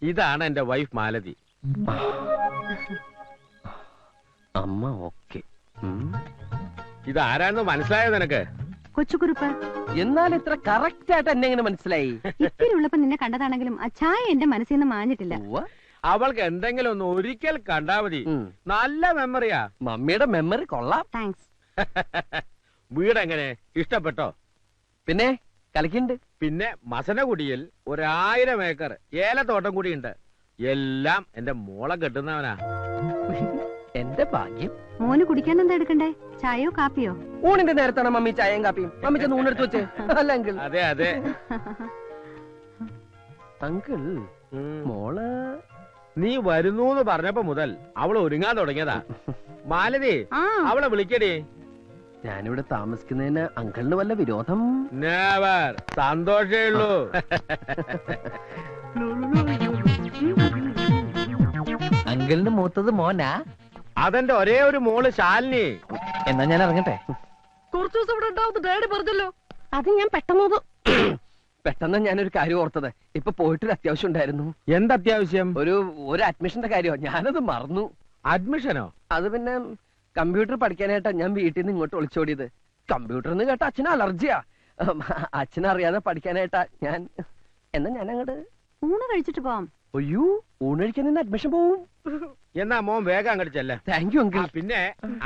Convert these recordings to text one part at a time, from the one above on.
ഇതാണ് എന്റെ വൈഫ് മാലതി. അമ്മ ഓക്കെ. ഇതാരാണെന്ന് മനസ്സിലായോ നിനക്ക്? കൊച്ചുകുറുപ്പ്. എന്നാൽ ഇത്ര കറക്റ്റ് ആയിട്ട് എന്നെ എങ്ങനെ മനസ്സിലായി? ഇത്തിരി ഉള്ളപ്പോ നിന്നെ കണ്ടതാണെങ്കിലും ആ ചായ എന്റെ മനസ്സിൽ നിന്ന് മാഞ്ഞിട്ടില്ല. അവൾക്ക് എന്തെങ്കിലും ഒന്ന് ഒരിക്കൽ കണ്ടാ മതി. നല്ല മെമ്മറിയാ. മമ്മിയുടെ മെമ്മറി കൊള്ളാം. താങ്ക്സ്. വീടെങ്ങനെ ഇഷ്ടപ്പെട്ടോ? പിന്നെ കളിക്കുന്നുണ്ട്. പിന്നെ മസനഗുഡിയിൽ 1000 ഏക്കർ ഏലത്തോട്ടം കൂടിയുണ്ട്. എല്ലാം എന്റെ മോളെ കെട്ടുന്നവനാ. എന്റെ ഭാഗ്യം. മോന് കുടിക്കാൻ എന്താ എടുക്കണ്ടേ? ചായയോ കാപ്പിയോ? ഊണിന്റെ നേരത്താണ് മമ്മി ചായയും കാപ്പിയും. മമ്മി ചെന്ന് ഊണെടുത്ത് വെച്ചേ. അല്ല അങ്കിൾ. അതെ അതെ. അങ്കിൾ, മോള് നീ വരുന്നൂന്ന് പറഞ്ഞപ്പോ മുതൽ അവള് ഒരുങ്ങാൻ തുടങ്ങിയതാ. മാലതി, അവളെ വിളിക്കടി. ഞാനിവിടെ താമസിക്കുന്നതിന് അങ്കിളിന് വല്ല വിരോധം? നെവർ. സന്തോഷേ ഉള്ളൂ. അങ്കിളിന് മൂത്തത് മോനാ? അതെന്റെ ഒരേ ഒരു മോള് ശാലിനി. എന്നാ ഞാൻ ഇറങ്ങട്ടെ. കുറച്ചു ദിവസം ഇവിടെ ഉണ്ടാവും ഡാഡി പറഞ്ഞല്ലോ. അത് ഞാൻ പെട്ടെന്ന് ഞാനൊരു കാര്യം ഓർത്തത്. ഇപ്പൊ പോയിട്ടൊരു അത്യാവശ്യം ഉണ്ടായിരുന്നു. എന്തത്യാവശ്യം? ഒരു അഡ്മിഷന്റെ കാര്യമോ. ഞാനത് മറന്നു. അഡ്മിഷനോ? അത് പിന്നെ കമ്പ്യൂട്ടർ പഠിക്കാനായിട്ടാ ഞാൻ വീട്ടിൽ നിന്ന് ഇങ്ങോട്ട് ഒളിച്ചോടിയത്. കമ്പ്യൂട്ടർ എന്ന് കേട്ട അച്ഛന് അലർജിയാ. അച്ഛനറിയാതെ പഠിക്കാനായിട്ടാ ഞാൻ. എന്നാ ഞാൻ അങ്ങോട്ട് ഊണ് കഴിച്ചിട്ട് പോവാം. അയ്യോ, ഊണ് കഴിക്കാൻ നിന്ന് അഡ്മിഷൻ പോവും. എന്നാ മോൻ വേഗം അങ്ങോട്ട് ചെല്ല. Thank you uncle. പിന്നെ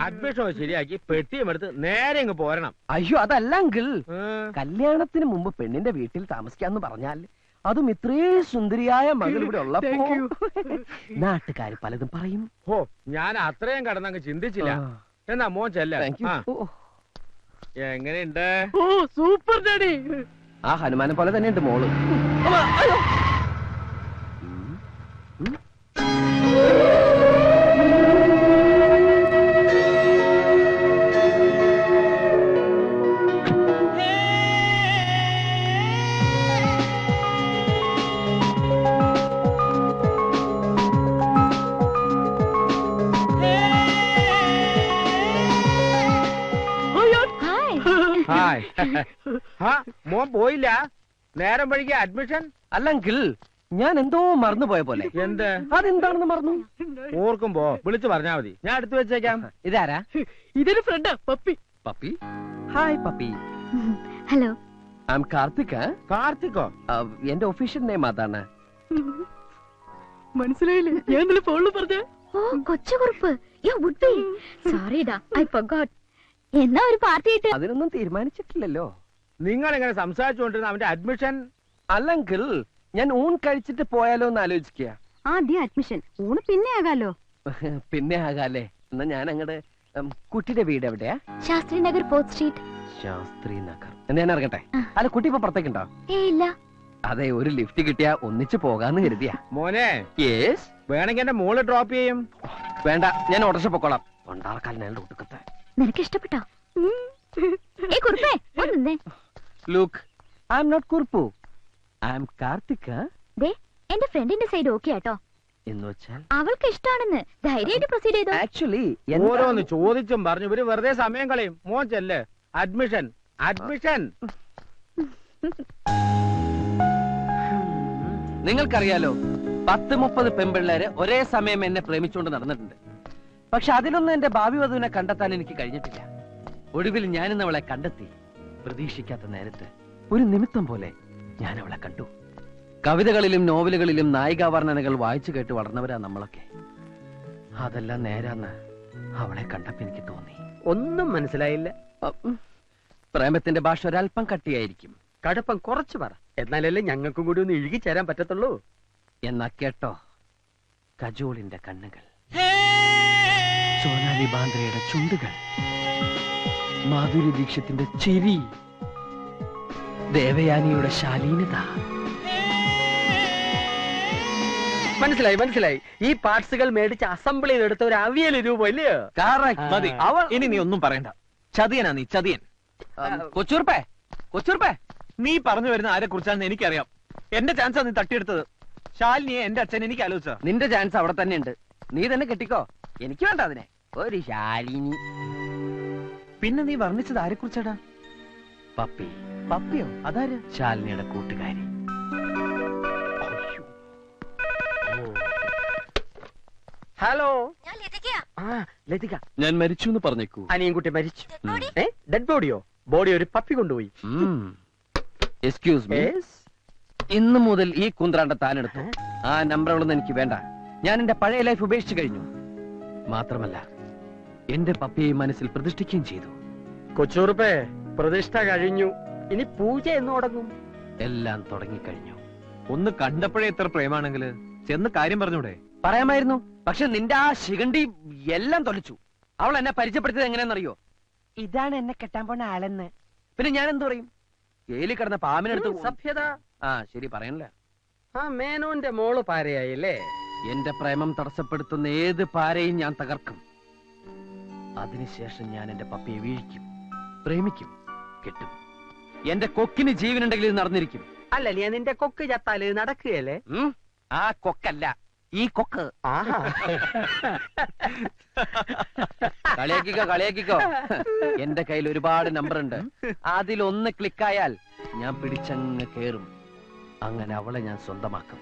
അഡ്മിഷൻ ശരിയാക്കി പെട്ടിയും എടുത്ത് നേരെ ഇങ്ങ് പോരണം. അയ്യോ അതല്ല അങ്കിൾ, കല്യാണത്തിന് മുമ്പ് പെണ്ണിന്റെ വീട്ടിൽ താമസിക്കാന്ന് പറഞ്ഞാൽ അതും ഇത്രേ സുന്ദരിയായ മകൾ ഇവിടെ ഉള്ളപ്പോ നാട്ടുകാര് പലതും പറയും. ഓ, ഞാൻ അത്രയും കടന്നങ്ങ് ചിന്തിച്ചില്ല. എന്നാ മോൻ ചെല്ല. എങ്ങനെയുണ്ട്? ഓ സൂപ്പർ ഡാഡി. ആ ഹനുമാനെ പോലെ തന്നെയുണ്ട് മോള്. മോൻ പോയില്ല? നേരം വഴിക്ക് അഡ്മിഷൻ? അല്ല അങ്കിൾ, ഞാൻ എന്തോ മറന്നുപോയ പോലെ. എന്ത്? അതെന്താണെന്ന് മറന്നു. ഓർക്കുമ്പോ വിളിച്ചു പറഞ്ഞാ മതി, ഞാൻ എടുത്തു വെച്ചേക്കാം. ഇതാരാ? ഇതൊരു ഫ്രണ്ടാ, Pappi. Pappi? Hi Pappi. Hello, I am Karthik. കാർത്തിക്കോ? എന്റെ ഒഫീഷ്യൽ നെയിം അതാണ്. മനസ്സിലായില്ലേ? ഞാൻ ഇന്നലെ ഫോണിൽ പറഞ്ഞ. ഓ Kochukuruppu. You would be sorry ഡാ, ഐ ഫർഗോട്ട്. എന്നാ ഒരു പാർട്ടി ആയിട്ട്? അതിനൊന്നും തീരുമാനിച്ചിട്ടില്ലല്ലോ. നിങ്ങൾ എങ്ങനെ സംസാരിച്ചുകൊണ്ടിരുന്ന അവന്റെ അഡ്മിഷൻ? അല്ല അങ്കിൾ, ഞാൻ ഊൺ കഴിച്ചിട്ട് പോയാലോ എന്ന് ആലോചിക്കുക. ആദ്യം അഡ്മിഷൻ, ഊണ് പിന്നെ ആകാലോ. പിന്നെ ആകാല്ലേ. എന്നാ ഞാൻ അങ്ങട്. കുട്ടിയുടെ വീട് എവിടെയാ? Shastri Nagar 4th street. ശാസ്ത്രി നഗർ. എന്നാ ഞാൻ ഇറങ്ങട്ടെ? അല്ല, കുട്ടി ഇപ്പൊ പുറത്തേക്കുണ്ടോ? ഇല്ല. അതെ, ഒരു ലിഫ്റ്റ് കിട്ടിയാ ഒന്നിച്ച് പോകാന്ന് കരുതിയാ. മോനെ. യെസ്. വേണമെങ്കിൽ എന്റെ മോള് ഡ്രോപ്പ് ചെയ്യും. വേണ്ട, ഞാൻ ഓട്ടോറിക്ഷ പൊക്കോളാം. കൊണ്ടാർക്കാലിനാണ് ഒട്ടുക്കത്തെ. നിനക്ക് ഇഷ്ടപ്പെട്ടോ? Look, I am not Kurpu. I am Karthik. എന്റെ ഫ്രണ്ടിന്റെ സൈഡ് ഓക്കെ ആട്ടോ. എന്ന് വെച്ചാൽ അവൾക്ക് ഇഷ്ടാണെന്ന് ധൈര്യമായിട്ട് പ്രൊസീഡ് ചെയ്തോ. ആക്ച്വലി ഓരോന്ന് ചോദിച്ചും പറഞ്ഞു ഇവര് വെറുതെ സമയം കളയും. മോൻ ചെല്ല്. Admission admission. നിങ്ങൾക്കറിയാലോ, 10-30 പെൺപിള്ളേര് ഒരേ സമയം എന്നെ പ്രേമിച്ചുകൊണ്ട് നടന്നിട്ടുണ്ട്. പക്ഷെ അതിലൊന്നും എന്റെ ഭാവി വധുവിനെ കണ്ടെത്താൻ എനിക്ക് കഴിഞ്ഞിട്ടില്ല. ഒടുവിൽ ഞാനിന്ന് അവളെ കണ്ടെത്തി. പ്രതീക്ഷിക്കാത്ത നേരത്ത് ഒരു നിമിത്തം പോലെ ഞാൻ അവളെ കണ്ടു. കവിതകളിലും നോവലുകളിലും നായികാവർണ്ണനകൾ വായിച്ചു കേട്ട് വളർന്നവരാ നമ്മളൊക്കെ. അതെല്ലാം നേരാന്ന് അവളെ കണ്ടപ്പോ എനിക്ക് തോന്നി. ഒന്നും മനസ്സിലായില്ല. പ്രേമത്തിന്റെ ഭാഷ ഒരല്പം കട്ടിയായിരിക്കും. കടുപ്പം കുറച്ച് പറ, എന്നാലല്ലേ ഞങ്ങൾക്കും കൂടി ഒന്ന് ഇഴുകി ചേരാൻ പറ്റത്തുള്ളൂ. എന്നാ കേട്ടോ, കജോളിന്റെ കണ്ണുകൾ, സോനാലി ബാന്ദ്രയുടെ ചുണ്ടുകൾ, മാധുരി ദീക്ഷത്തിന്റെ ചിരി, ദേവയാനിയുടെ ശാലീനത. മനസ്സിലായി മനസ്സിലായി. ഈ പാർട്സുകൾ മേടിച്ച് അസംബിൾ ചെയ്തെടുത്ത ഒരു അവിയൽ രൂപം ഇല്ലയോ? മതി. ഇനി നീ ഒന്നും പറയണ്ട. ചതിയനാ നീ, ചതിയൻ. കൊച്ചൂർപ്പേ, കൊച്ചൂർപ്പേ, നീ പറഞ്ഞു വരുന്ന ആരെ കുറിച്ചാണെന്ന് എനിക്കറിയാം. എന്റെ ചാൻസാ നീ തട്ടിയെടുത്തത്. ശാലിനിയെ എന്റെ അച്ഛൻ എനിക്ക് ആലോചിച്ച. നിന്റെ ചാൻസ് അവിടെ തന്നെ ഉണ്ട്. നീ തന്നെ കെട്ടിക്കോ. എനിക്ക് വേണ്ട അതിനെ. ഒരു ശാലിനി. പിന്നെ നീ വർണ്ണിച്ചത് ആരെ കുറിച്ചാടാ? പപ്പി. പപ്പിയോ? അതാര്? ശാലിനിയുടെ കൂട്ടുകാരി. ഹലോ. ഞാൻ ലതികയാ. ആ ലതിക, ഞാൻ മരിച്ചു എന്ന് പറഞ്ഞേക്കൂ. അനിയൻകുട്ടി മരിച്ചു. ബോഡി? ഡെഡ് ബോഡിയോ? ബോഡി ഒരു പപ്പി കൊണ്ടുപോയി. Excuse me. Yes. ഇന്നു മുതൽ ഈ കുന്ത്രാണ്ട താനെടുത്തു. ആ നമ്പറുകളൊന്നും എനിക്ക് വേണ്ട. ഞാൻ എന്റെ പഴയ ലൈഫ് ഉപേക്ഷിച്ചു കഴിഞ്ഞു. മാത്രമല്ല എന്റെ പപ്പിയെ മനസ്സിൽ പ്രതിഷ്ഠിക്കുകയും ചെയ്തു. കൊച്ചുറുപ്പേ, പ്രതിഷ്ഠ കഴിഞ്ഞു. ഇനി പൂജ എന്ന് തുടങ്ങും. എല്ലാം തുടങ്ങിക്കഴിഞ്ഞു. ഒന്ന് കണ്ടപ്പോഴേ എത്ര പ്രേമാണെങ്കില് ചെന്ന് കാര്യം പറഞ്ഞൂടെ? പറയാമായിരുന്നു. പക്ഷെ നിന്റെ ആ ശിഖണ്ഡി എല്ലാം തൊലച്ചു. അവൾ എന്നെ പരിചയപ്പെടുത്തിയത് എങ്ങനെയാണെന്നറിയോ? ഇതാണ് എന്നെ കെട്ടാൻ പോണ ആളെന്ന്. പിന്നെ ഞാൻ എന്തു പറയും? ജയിലിൽ കിടന്ന പാമ്പിനെടുത്ത് സഭ്യത. ആ ശരി, പറയണില്ല. ആ മേനോന്റെ മോള് പാരയായില്ലേ? എന്റെ പ്രേമം തടസ്സപ്പെടുത്തുന്ന ഏത് പാരയും ഞാൻ തകർക്കും. അതിനുശേഷം ഞാൻ എന്റെ പപ്പിയെ വീഴിക്കും, പ്രേമിക്കും, കെട്ടും. എന്റെ കൊക്കിന് ജീവനുണ്ടെങ്കിൽ ഇത് നടന്നിരിക്കും. അല്ല, നീ നിന്റെ കൊക്ക് ചത്താല് നടക്കുകയല്ലേ? ആ കൊക്കല്ല, ഈ കൊക്ക്. ആഹാ. കളിയാക്കിക്കോ. എന്റെ കയ്യിൽ ഒരുപാട് നമ്പർ ഉണ്ട്. അതിലൊന്ന് ക്ലിക്കായാൽ ഞാൻ പിടിച്ചങ്ങ് കേറും. അങ്ങനെ അവളെ ഞാൻ സ്വന്തമാക്കും.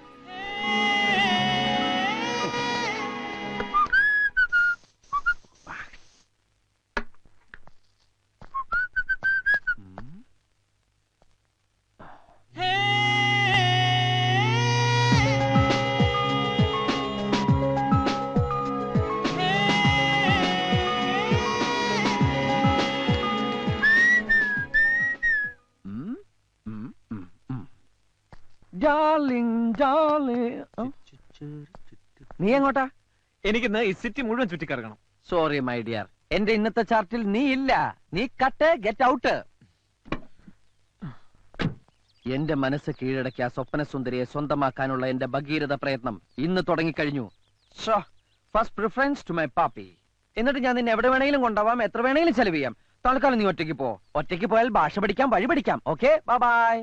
നീ എങ്ങോട്ടാ? എനിക്കിന്ന് ഈ സിറ്റി മുഴുവൻ ചുറ്റിക്കറങ്ങണം. സോറി മൈ ഡിയർ, എന്റെ ഇന്നത്തെ ചാർട്ടിൽ നീ ഇല്ല. നീ കട്ട്, ഗെറ്റ് ഔട്ട്. എന്റെ മനസ്സ് കീഴടക്കിയ സ്വപ്ന സുന്ദരിയെ സ്വന്തമാക്കാനുള്ള എന്റെ ഭഗീരഥ പ്രയത്നം ഇന്ന് തുടങ്ങിക്കഴിഞ്ഞു. First preference to my Pappi. എന്നിട്ട് ഞാൻ നിന്നെ എവിടെ വേണമെങ്കിലും കൊണ്ടുപോവാം, എത്ര വേണമെങ്കിലും ചെലവ് ചെയ്യാം. തൽക്കാലം നീ ഒറ്റയ്ക്ക് പോ. ഒറ്റയ്ക്ക് പോയാൽ ഭാഷ പഠിക്കാം, വഴി പഠിക്കാം. Okay, bye bye.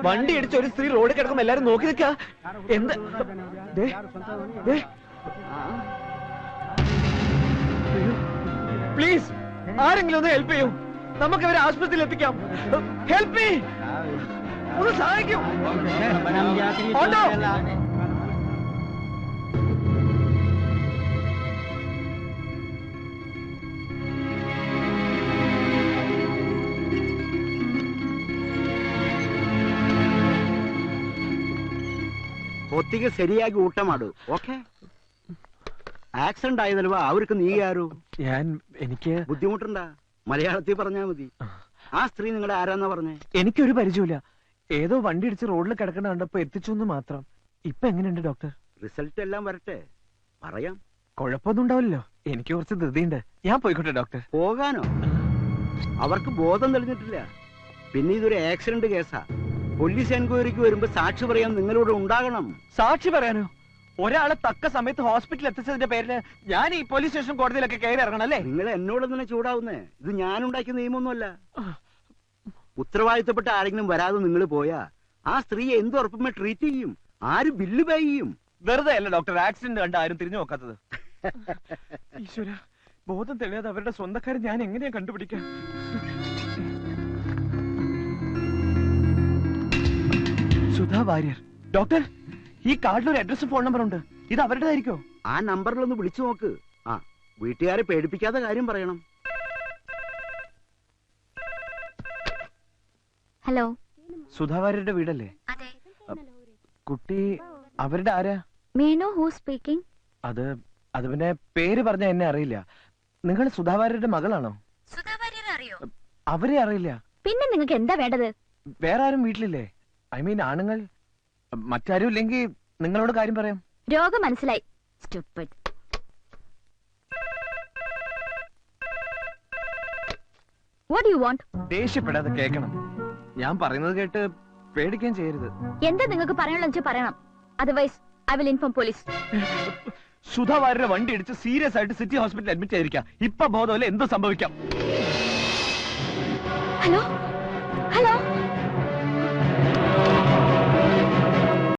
വണ്ടി അടിച്ച ഒരു സ്ത്രീ റോഡിൽ കിടക്കുമ്പോ എല്ലാരും നോക്കി നിൽക്കുക. എന്ത്? പ്ലീസ് ആരെങ്കിലും ഒന്ന് ഹെൽപ്പ് ചെയ്യൂ. നമുക്ക് ഇവരെ ആശുപത്രിയിൽ എത്തിക്കാം. ഹെൽപ്പ് മീ, ഒന്ന് സഹായിക്കൂ. ഓട്ടോ. ಹೊತ್ತಿಗೆ ಸರಿಯಾಗಿ ಊಟ ಮಾಡು. ಓಕೆ? ആക്സിഡന്റ് ആയതല്വാ, അവർക്ക് നീ ആരോ? എനിക്ക് ബുദ്ധിമുട്ടുണ്ടാ? മലയാളത്തിൽ പറഞ്ഞാ മതി. ആ സ്ത്രീ നിങ്ങളുടെ ആരാന്നാ പറഞ്ഞേ? എനിക്കൊരു പരിചയമില്ല. ഏതോ വണ്ടി ഇടിച്ച് റോഡിൽ കിടക്കണ കണ്ടപ്പോ എത്തിച്ചു എന്ന് മാത്രം. ഇപ്പൊ എങ്ങനെയുണ്ട് ഡോക്ടർ? റിസൾട്ട് എല്ലാം വരട്ടെ, പറയാം. കുഴപ്പമൊന്നും ഉണ്ടാവില്ലല്ലോ. എനിക്ക് കുറച്ച് ധൃതിയുണ്ട്. ഞാൻ പോയിക്കോട്ടെ ഡോക്ടർ? പോകാനോ? അവർക്ക് ബോധം തെളിഞ്ഞിട്ടില്ല. പിന്നെ ഇതൊരു ആക്സിഡന്റ് കേസാ. പോലീസ് എൻക്വയറിക്ക് വരുമ്പോ സാക്ഷി പറയാൻ നിങ്ങളോട് ഉണ്ടാകണം. സാക്ഷി പറയാനോ? ഒരാളെ തക്ക സമയത്ത് ഹോസ്പിറ്റലിൽ എത്തിച്ചതിന്റെ പേരില് ഞാൻ ഈ പോലീസ് സ്റ്റേഷൻ കോടതിയിലൊക്കെ കയറി ഇറങ്ങണം അല്ലേ? നിങ്ങൾ എന്നോട് തന്നെ ചൂടാവുന്നേ. ഇത് ഞാനുണ്ടാക്കിയ നിയമമൊന്നുമല്ല. ഉത്തരവാദിത്തപ്പെട്ട ആരെങ്കിലും വരാതെ നിങ്ങൾ പോയാ ആ സ്ത്രീയെ എന്ത് ഉറപ്പുമേ ട്രീറ്റ് ചെയ്യും? ആര് ബില്ല് പേ ചെയ്യും? വെറുതെ അല്ല ഡോക്ടർ ആക്സിഡന്റ് കണ്ട് ആരും തിരിഞ്ഞു നോക്കാത്തത്. ഈശ്വര, ബോധം തെളിയാതെ അവരുടെ സ്വന്തക്കാരെ ഞാൻ എങ്ങനെയാ കണ്ടുപിടിക്കാം? സുധാ വാര്യർ. ഡോക്ടർ, ഈ കാർഡിൽ ഒരു അഡ്രസ്സും ഫോൺ നമ്പർ ഉണ്ട്. ഇത് അവരുടേതായിരിക്കോ? ആ നമ്പറിലൊന്ന് വിളിച്ചു നോക്ക്. ആ, വീട്ടുകാരെ പേടിപ്പിക്കാത്ത കാര്യം പറയണം. ഹലോ. സുധാ വാര്യരുടെ വീടല്ലേ? അതെ. കുട്ടി അവരുടെ ആരാ? Menon who speaking? അത് പിന്നെ പേര് പറഞ്ഞ എന്നെ അറിയില്ല. നിങ്ങൾ സുധാ വാര്യരുടെ മകളാണോ? സുധാ വാര്യരെ അറിയോ? അവരെ അറിയില്ല. പിന്നെ നിങ്ങൾക്ക് എന്താ വേണ്ടത്? വേറെ ആരും വീട്ടിലില്ലേ? ഐ മീൻ ആണുങ്ങൾ? മറ്റാരും ഇല്ലെങ്കിൽ നിങ്ങളോട് കാര്യം പറയാം. രോഗം മനസ്സിലായി. Stupid. What do you want? ദേഷ്യപ്പെടാതെ കേൾക്കണം. ഞാൻ പറയുന്നത് കേട്ട് പേടിക്കാൻ ചെയ്യരുത്. എന്താ നിങ്ങൾക്ക് പറയാനുള്ള വെച്ചാൽ പറയണം. Otherwise I will inform police. സുധാവാരുടെ വണ്ടി ഇടിച്ച് സീരിയസ് ആയിട്ട് സിറ്റി ഹോസ്പിറ്റലിൽ അഡ്മിറ്റ് ചെയ്തിരിക്കാം. ഇപ്പൊ ബോധമല്ല, എന്തോ സംഭവിക്കാം. Hello hello